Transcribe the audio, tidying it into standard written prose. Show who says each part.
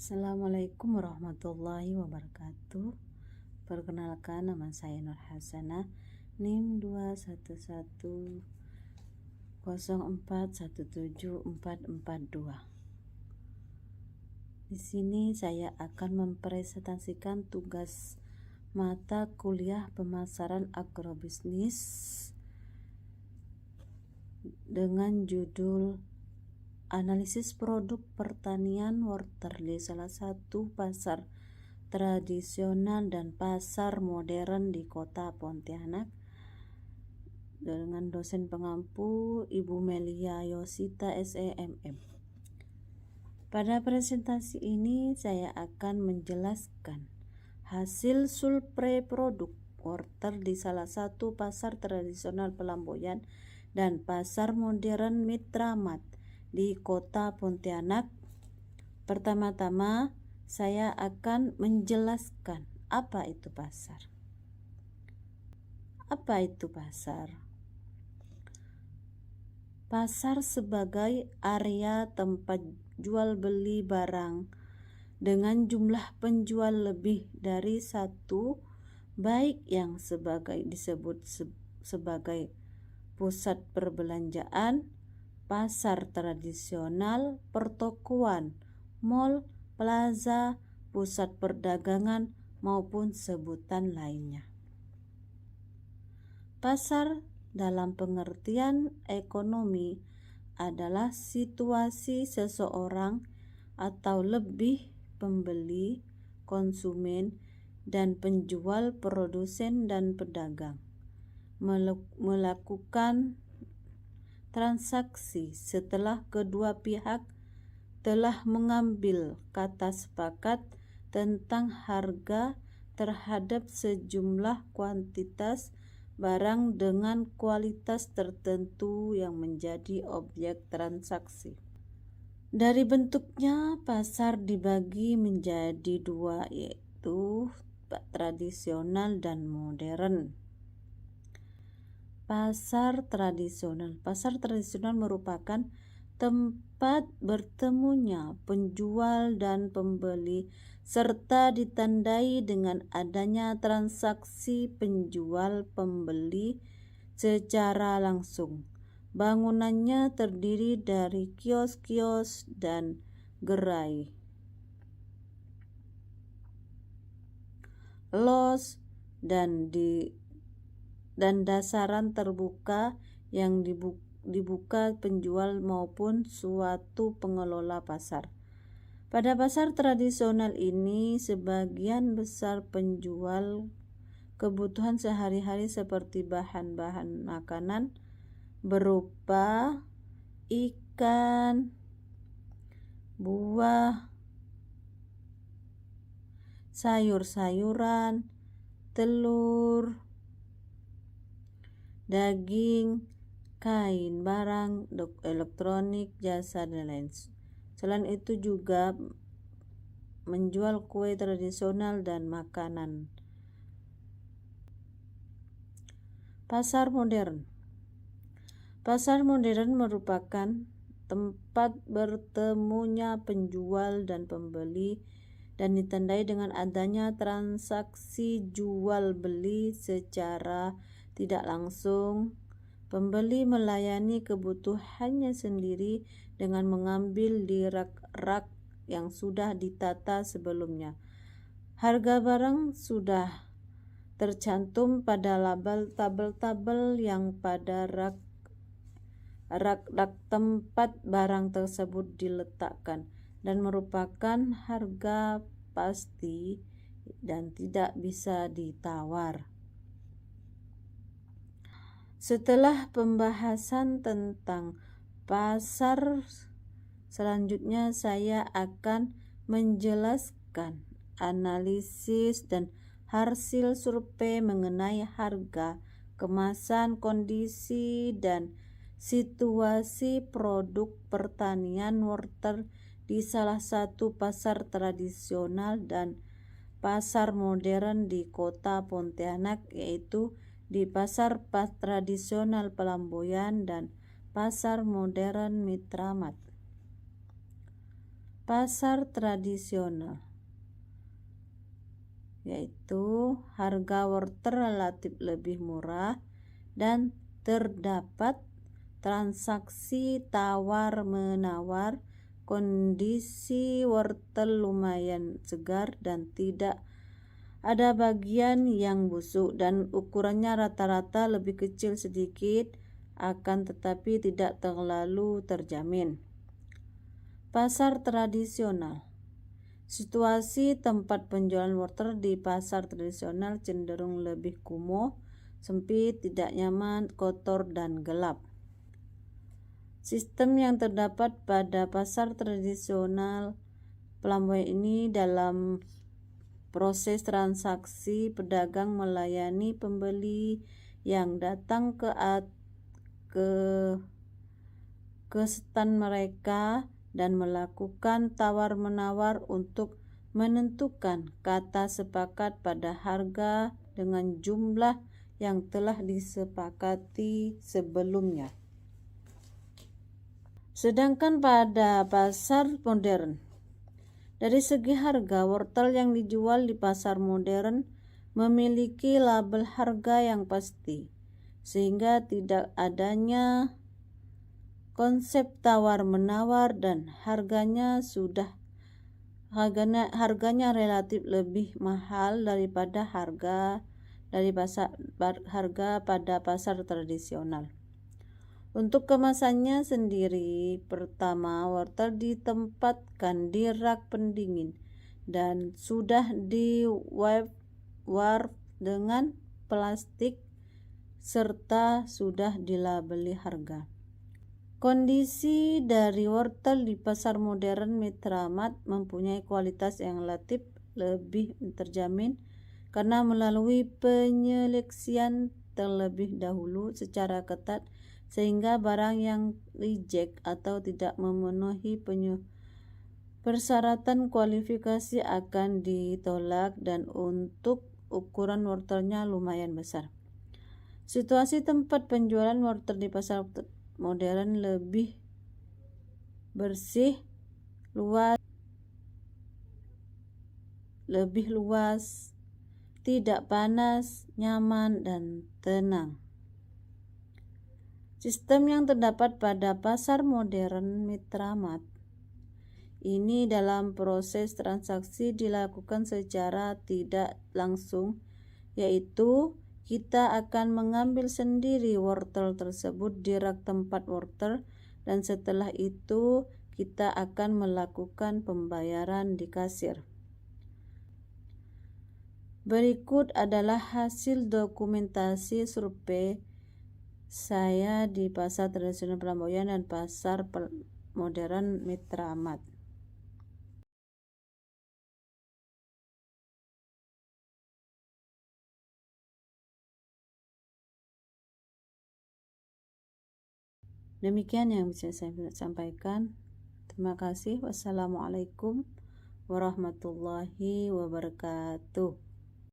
Speaker 1: Assalamualaikum warahmatullahi wabarakatuh. Perkenalkan, nama saya Nur Hasanah, NIM 21104174442. Di sini saya akan mempresentasikan tugas mata kuliah pemasaran agrobisnis dengan judul Analisis produk pertanian wortel di salah satu pasar tradisional dan pasar modern di Kota Pontianak, dengan dosen pengampu Ibu Melia Yosita SEMM. Pada presentasi ini saya akan menjelaskan hasil survei produk wortel di salah satu pasar tradisional Pelamboyan dan pasar modern Mitramat di Kota Pontianak. Pertama-tama saya akan menjelaskan apa itu pasar. Apa itu pasar? Pasar sebagai area tempat jual beli barang dengan jumlah penjual lebih dari satu, baik yang disebut sebagai pusat perbelanjaan, pasar tradisional, pertokoan, mal, plaza, pusat perdagangan, maupun sebutan lainnya. Pasar dalam pengertian ekonomi adalah situasi seseorang atau lebih pembeli, konsumen, dan penjual, produsen dan pedagang melakukan transaksi setelah kedua pihak telah mengambil kata sepakat tentang harga terhadap sejumlah kuantitas barang dengan kualitas tertentu yang menjadi objek transaksi. Dari bentuknya, pasar dibagi menjadi dua, yaitu tradisional dan modern. Pasar tradisional merupakan tempat bertemunya penjual dan pembeli serta ditandai dengan adanya transaksi penjual pembeli secara langsung. Bangunannya terdiri dari kios-kios dan gerai, los, dan dasaran terbuka yang dibuka penjual maupun suatu pengelola pasar. Pada pasar tradisional ini, sebagian besar penjual kebutuhan sehari-hari seperti bahan-bahan makanan berupa ikan, buah, sayur-sayuran, telur, daging, kain, barang elektronik, jasa, dan lain. Selain itu juga menjual kue tradisional dan makanan. Pasar modern merupakan tempat bertemunya penjual dan pembeli dan ditandai dengan adanya transaksi jual beli secara tidak langsung. Pembeli melayani kebutuhannya sendiri dengan mengambil di rak-rak yang sudah ditata sebelumnya. Harga barang sudah tercantum pada tabel-tabel yang pada rak tempat barang tersebut diletakkan dan merupakan harga pasti dan tidak bisa ditawar. Setelah pembahasan tentang pasar, selanjutnya saya akan menjelaskan analisis dan hasil survei mengenai harga, kemasan, kondisi, dan situasi produk pertanian wortel di salah satu pasar tradisional dan pasar modern di Kota Pontianak, yaitu di pasar tradisional Pelamboyan dan pasar modern Mitramat. pasar tradisional, yaitu harga wortel relatif lebih murah dan terdapat transaksi tawar-menawar. Kondisi wortel lumayan segar dan tidak ada bagian yang busuk dan ukurannya rata-rata lebih kecil sedikit, akan tetapi tidak terlalu terjamin. Pasar tradisional. Situasi tempat penjualan wortel di pasar tradisional cenderung lebih kumuh, sempit, tidak nyaman, kotor, dan gelap. Sistem yang terdapat pada pasar tradisional Pelambuyan ini dalam proses transaksi, pedagang melayani pembeli yang datang ke stand mereka dan melakukan tawar-menawar untuk menentukan kata sepakat pada harga dengan jumlah yang telah disepakati sebelumnya. Sedangkan pada pasar modern, dari segi harga, wortel yang dijual di pasar modern memiliki label harga yang pasti, sehingga tidak adanya konsep tawar-menawar dan harganya relatif lebih mahal daripada harga pada pasar tradisional. Untuk kemasannya sendiri, pertama wortel ditempatkan di rak pendingin dan sudah di-wrap dengan plastik serta sudah dilabeli harga. Kondisi dari wortel di pasar modern Mitramat mempunyai kualitas yang relatif lebih terjamin karena melalui penyeleksian terlebih dahulu secara ketat, sehingga barang yang reject atau tidak memenuhi persyaratan kualifikasi akan ditolak dan untuk ukuran wortelnya lumayan besar. Situasi tempat penjualan wortel di pasar modern lebih bersih, lebih luas, tidak panas, nyaman, dan tenang. Sistem yang terdapat pada pasar modern Mitramat ini dalam proses transaksi dilakukan secara tidak langsung, yaitu kita akan mengambil sendiri wortel tersebut di rak tempat wortel dan setelah itu kita akan melakukan pembayaran di kasir. Berikut adalah hasil dokumentasi survei saya di pasar tradisional Pelambuyan dan pasar modern Mitramat. Demikian yang bisa saya sampaikan. Terima kasih. Wassalamualaikum warahmatullahi wabarakatuh.